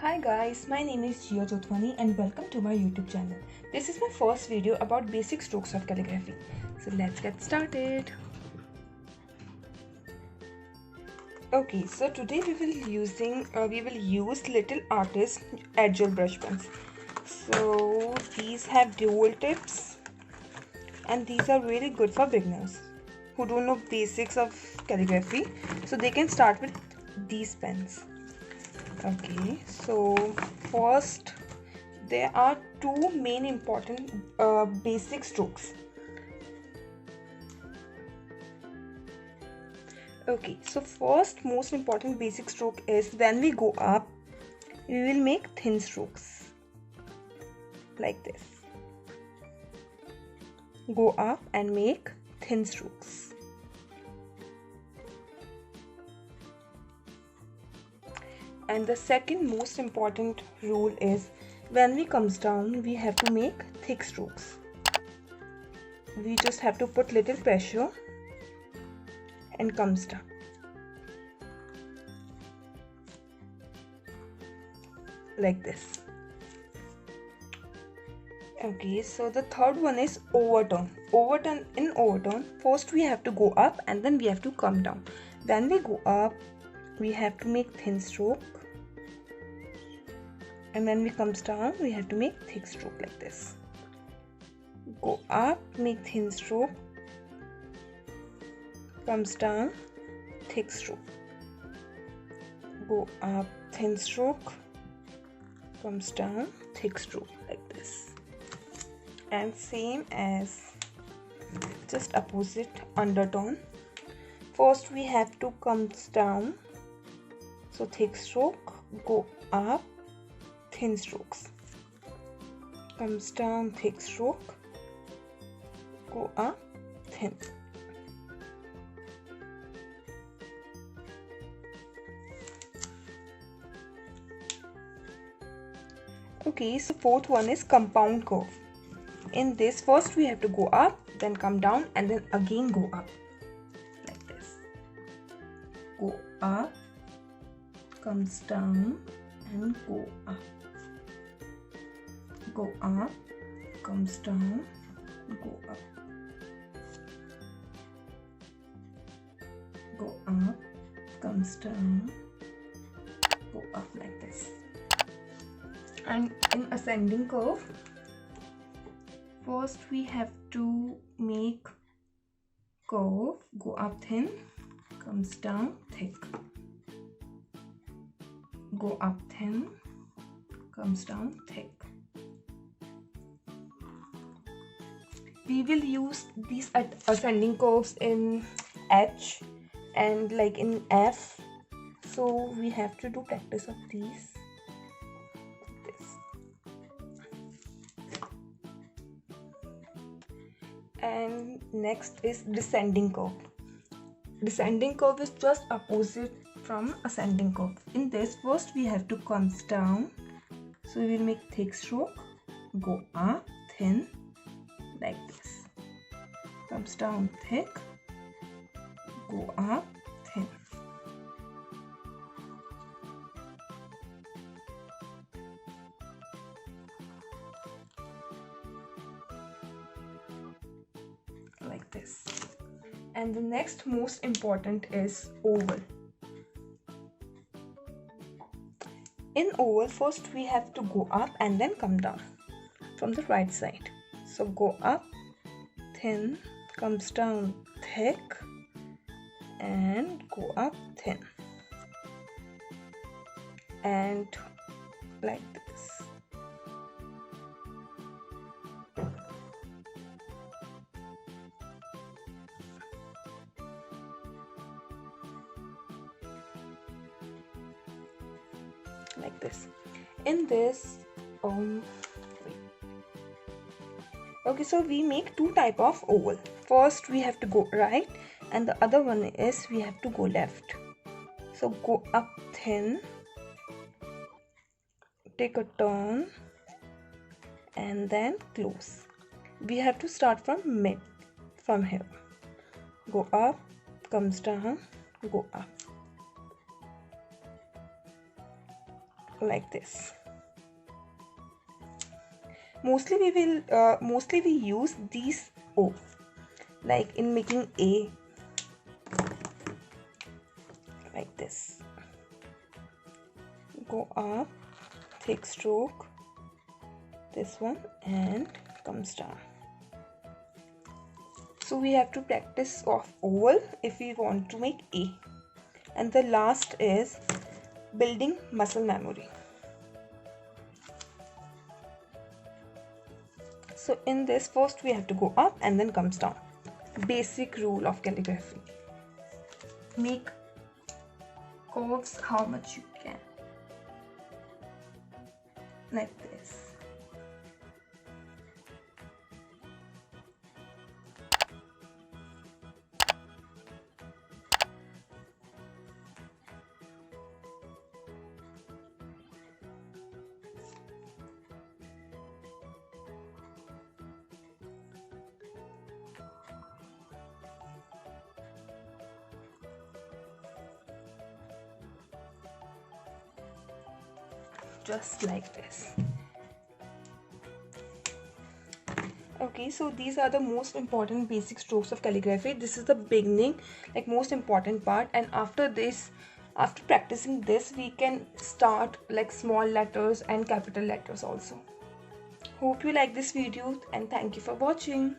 Hi guys, my name is Jia and welcome to my YouTube channel. This is my first video about basic strokes of calligraphy. So let's get started. Okay, so today we will use little artist agile brush pens. So these have dual tips and these are really good for beginners who don't know basics of calligraphy. So they can start with these pens. Okay, so first there are two main important basic strokes. Okay, so first most important basic stroke is when we go up, we will make thin strokes like this. Go up and make thin strokes. And the second most important rule is when we comes down, we have to make thick strokes. We just have to put little pressure and comes down. Like this. Okay, so the third one is overturn. In overturn, first we have to go up and then we have to come down. When we go up, we have to make thin stroke. And when we comes down, we have to make thick stroke like this. Go up, make thin stroke, comes down, thick stroke. Go up, thin stroke, comes down, thick stroke like this. And same as just opposite undertone. First we have to comes down, so thick stroke, go up, thin strokes, comes down, thick stroke, go up, thin. Okay, so fourth one is compound curve. In this, first we have to go up, then come down, and then again go up like this. Go up, comes down, and go up. Go up, comes down, go up. Go up, comes down, go up like this. And in ascending curve, first we have to make curve, go up thin, comes down thick. Go up thin, comes down thick. We will use these ascending curves in H and like in F. So we have to do practice of these. And next is descending curve. Descending curve is just opposite from ascending curve. In this, first we have to come down, so we will make thick stroke, go up thin like this, comes down thick, go up thin. Like this. And the next most important is oval. In oval, first we have to go up and then come down from the right side. So go up thin, comes down thick, and go up thin. And like this. Like this. In this okay, so we make two type of oval. First we have to go right and the other one is we have to go left. So go up thin, take a turn and then close. We have to start from mid, from here. Go up, comes down, go up. like this. Mostly we use these O, like in making A, like this. Go up, thick stroke, this one, and comes down. So we have to practice of oval if we want to make A. And the last is building muscle memory. So in this, first we have to go up and then comes down. Basic rule of calligraphy: make curves how much you can, like this. Just like this. Okay, so these are the most important basic strokes of calligraphy. This is the beginning, like most important part, and after this, after practicing this, we can start like small letters and capital letters also. Hope you like this video and thank you for watching.